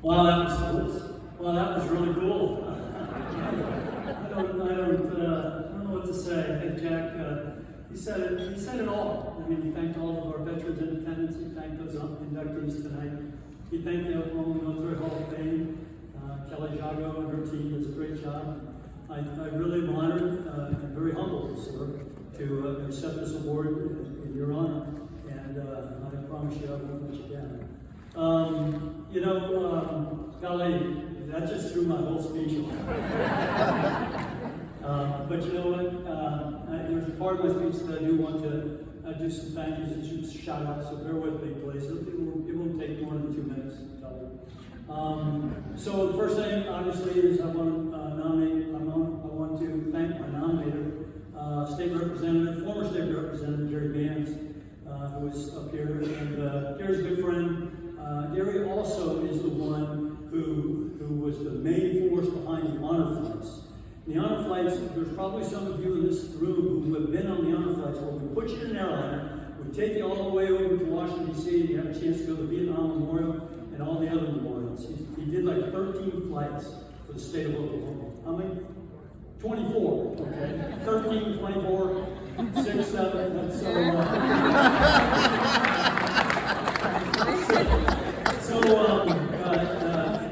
Well, that was really cool. I don't know what to say. I think Jack, he said it all. I mean, he thanked all of our veterans in attendance. He thanked those inductees tonight. He thanked the Oklahoma Military Hall of Fame. Kelly Jago and her team does a great job. I really am honored and very humbled, sir, to accept this award in your honor. And I promise you I won't let you down. Golly, that just threw my whole speech off. But you know what? There's a part of my speech that I do want to do some thank yous and some shout outs, so bear with me, please. It won't take more than 2 minutes. So the first thing, obviously, is I want to thank my nominator, State Representative, former State Representative Gary Bands, who is up here, and Gary's a good friend. Gary also is the one who was the main force behind the honor flights. The honor flights, there's probably some of you in this room who have been on the honor flights where we put you in an airliner, we take you all the way over to Washington, D.C., and you have a chance to go to the Vietnam Memorial and all the other memorials. He did like 13 flights for the state of Oklahoma. How many? 24, okay? 13, 24, 6, 7, that's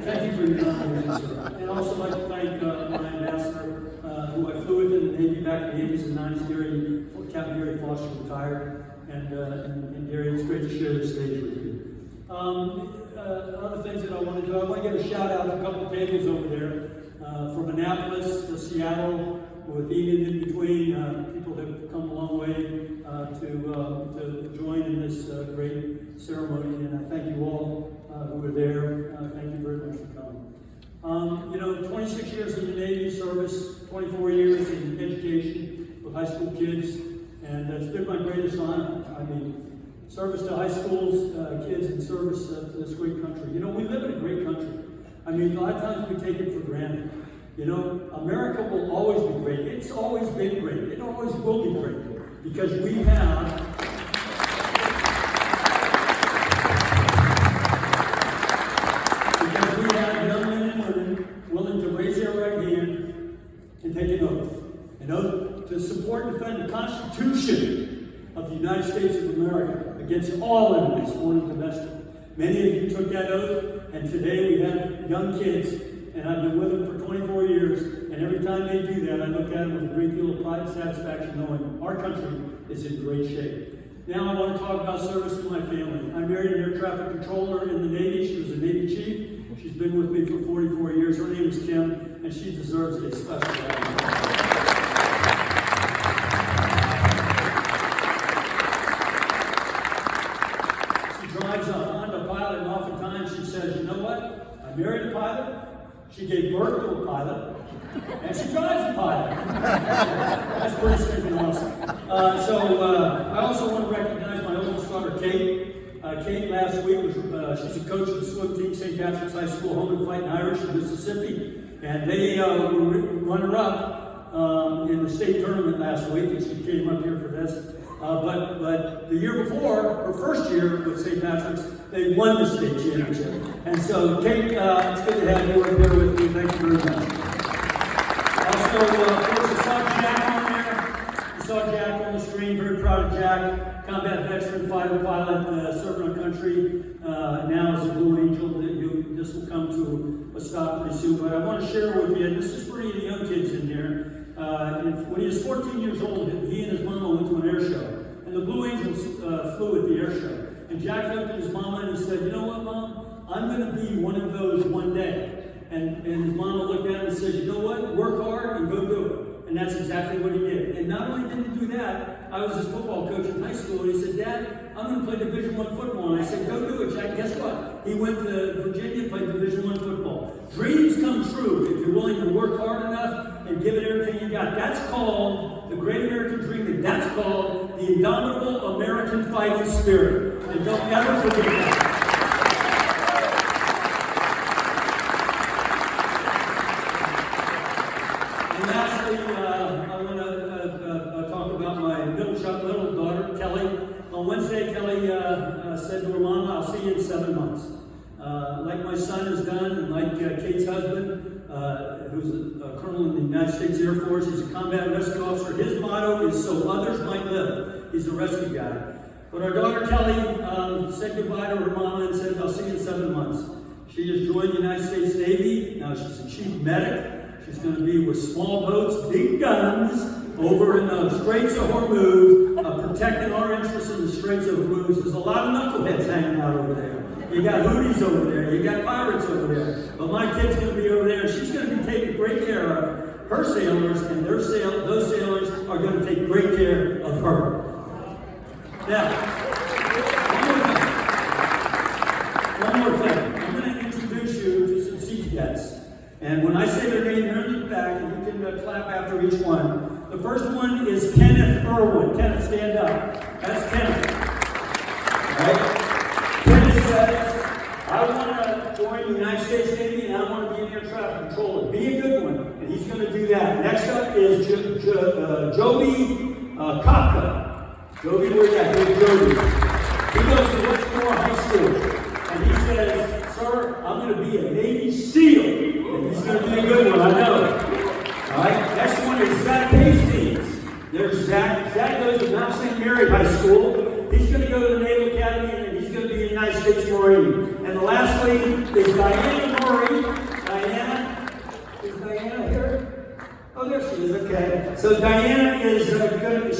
thank you for your nomination, sir. And also like to thank my ambassador, who I flew with in the Navy back in the 80s and 90s, Captain Gary Foster, retired. And Gary, it's great to share this stage with you. Other things that I want to do, I want to give a shout out to a couple of tables over there, from Annapolis to Seattle, with Enid in between. People have come a long way to join in this great ceremony, and I thank you all who were there. Thank you very much for coming. 26 years in the Navy service, 24 years in education with high school kids, and it's been my greatest honor. I mean, service to high schools, kids in service to this great country. We live in a great country. I mean, a lot of times we take it for granted. America will always be great. It's always been great. It always will be great because we have young men and women willing to raise their right hand and take an oath to support and defend the Constitution of the United States of America against all enemies, foreign and domestic. Many of you took that oath, and today we have young kids, and I've been with them for 24 years, and every time they do that, I look at them with a great deal of pride and satisfaction knowing our country is in great shape. Now I want to talk about service to my family. I married an air traffic controller in the Navy. She was a Navy chief. She's been with me for 44 years. Her name is Kim, and she deserves a special honor. Married a pilot, she gave birth to a pilot, and she drives a pilot. That's pretty stinking awesome. I also want to recognize my oldest daughter, Kate. Kate last week she's a coach of the swim team, St. Patrick's High School, home and fighting Irish in Mississippi, and they were runner-up in the state tournament last week, and she came up here for this. But the year before, her first year with St. Patrick's, they won the state championship. And so, Kate, it's good to have you up here with me. Thank you very much. Also, of course, you saw Jack on there. You saw Jack on the screen. Very proud of Jack. Combat veteran, fighter pilot, serving our country. Now as a Blue Angel. This will come to a stop pretty soon. But I want to share with you, and this is for any of the young kids in here. When he was 14 years old, he and his mama went to an air show. And the Blue Angels flew at the air show. And Jack looked at his mama and he said, "You know what, Mom? I'm going to be one of those one day." And his mama looked at him and said, "You know what? Work hard and go do it." And that's exactly what he did. And not only did he do that, I was his football coach in high school, and he said, "Dad, I'm going to play Division I football." And I said, "Go do it, Jack." Guess what? He went to Virginia and played Division I football. Dreams come true if you're willing to work hard enough and give it everything you got. That's called the great American dream, and that's called the indomitable American fighting spirit. And don't ever forget that. And lastly, I want to talk about my middle daughter, Kelly. On Wednesday, Kelly said to her mama, "I'll see you in 7 months." Like my son has done, and like Kate's husband, who's a colonel in the United States Air Force, he's a combat rescue officer. His motto is so others might live. He's a rescue guy. But our daughter Kelly said goodbye to her mama and said, I'll see you in 7 months. She just joined the United States Navy. Now she's a chief medic. She's going to be with small boats, big guns, over in the Straits of Hormuz, protecting our interests in the Straits of Hormuz. There's a lot of knuckleheads hanging out over there. You got Houthis over there. You got pirates over there. But my kid's going to be over there, and she's going to be taking great care of her sailors, and those sailors are going to take great care of her. Now, one more thing. I'm going to introduce you to some Sea Cadets. And when I say their name, they're in the back, and you can clap after each one. The first one is Kenneth Irwin. Kenneth, stand up. That's Kenneth. All right? Kenneth says, I want to join the United States Navy, and I want to be an air traffic controller. Be a good one. And he's going to do that. Next up is Joby Kopka. Joby, where's that? Here's Joby. He goes to Westmore High School. And he says, sir, I'm going to be a Navy SEAL. And he's going to be a good one, I know. All right, next one is Zach Hastings. There's Zach. Zach goes to Mount St. Mary High School. He's going to go to the Naval Academy, and he's going to be a United States Marine. And lastly is Diana Murray. Diana? Is Diana here? Oh, there she is, okay. So Diana is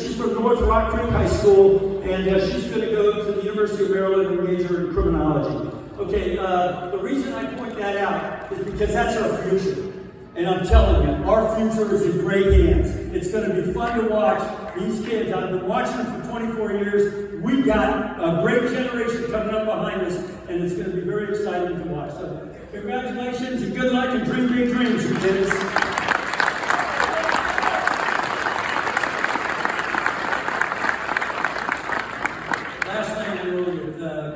she's from North Rock Creek High School, and she's going to go to the University of Maryland and major in criminology. Okay, the reason I point that out is because that's our future. And I'm telling you, our future is in great hands. It's going to be fun to watch these kids. I've been watching them for 24 years. We got a great generation coming up behind us, and it's going to be very exciting to watch. So, congratulations and good luck and dream big dreams, you kids.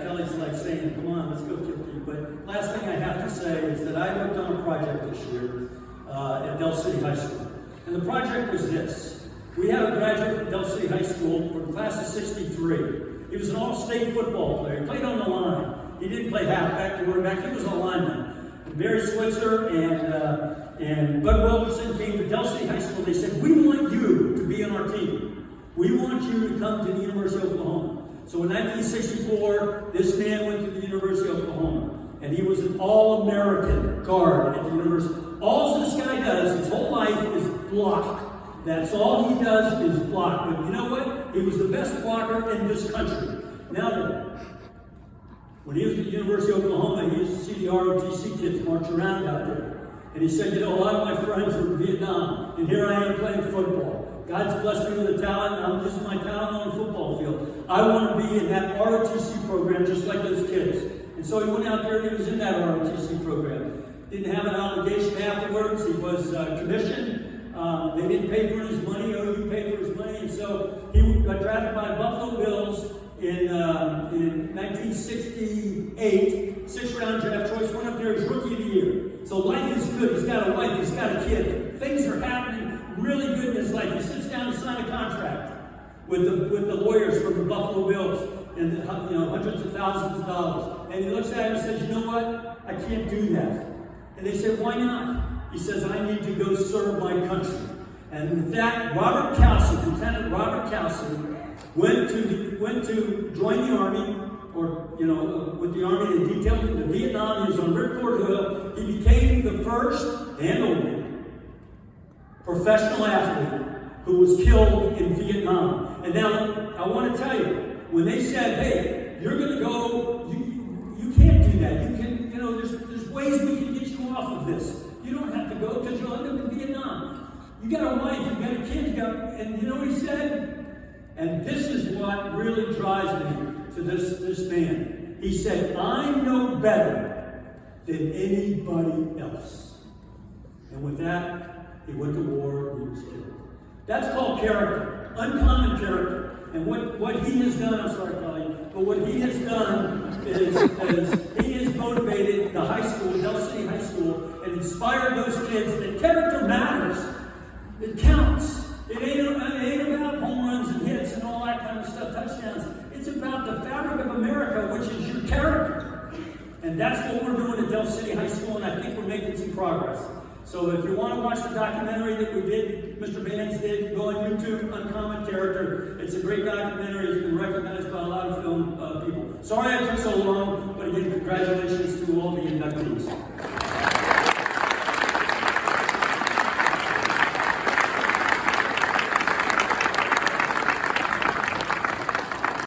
Kelly's like saying, come on, let's go kill you. But last thing I have to say is that I worked on a project this year at Del City High School. And the project was this. We had a graduate from Del City High School from class of 63. He was an all-state football player. He played on the line. He didn't play halfback or quarterback. He was a lineman. And Barry Switzer and Bud Wilkerson came to Del City High School. They said, we want you to be on our team. We want you to come to the University of Oklahoma. So in 1964, this man went to the University of Oklahoma, and he was an all-American guard at the university. All this guy does, his whole life, is block. That's all he does is block. But you know what? He was the best blocker in this country. Now then, when he was at the University of Oklahoma, he used to see the ROTC kids march around out there. And he said, you know, a lot of my friends were in Vietnam, and here I am playing football. God's blessed me with a talent, and I'm using my talent on the football field. I want to be in that ROTC program just like those kids. And so he went out there and he was in that ROTC program. Didn't have an obligation afterwards. He was commissioned. They didn't pay for his money. OU paid for his money. And so he got drafted by the Buffalo Bills in 1968. 6th-round draft choice. Went up there as Rookie of the Year. So life is good. He's got a wife. He's got a kid. Things are happening really good in his life. He sits down to sign a contract with the lawyers from the Buffalo Bills, and hundreds of thousands of dollars. And he looks at him and says, you know what? I can't do that. And they said, why not? He says, I need to go serve my country. And with that, Robert Kelsey, Lieutenant Robert Kelsey, went to join the Army, or with the Army. They detailed him to Vietnam. He was on Ripcord Hill. He became the first and only professional athlete who was killed in Vietnam. And now, I want to tell you, when they said, hey, you're going to go, you can't do that. You can, there's ways we can get you off of this. You don't have to go because you'll end up in Vietnam. You got a wife, you got a kid, and you know what he said? And this is what really drives me to this man. He said, I know better than anybody else. And with that, he went to war and he was killed. That's called character, uncommon character. And what he has done, I'm sorry, Kelly, but what he has done is he has motivated the high school, Del City High School, and inspired those kids that character matters. It counts. It ain't about home runs and hits and all that kind of stuff, touchdowns. It's about the fabric of America, which is your character. And that's what we're doing at Del City High School, and I think we're making some progress. So if you want to watch the documentary that we did, Mr. Vance did, go on YouTube, Uncommon Character. It's a great documentary. It's been recognized by a lot of film people. Sorry I took so long, but again, congratulations to all the inductees.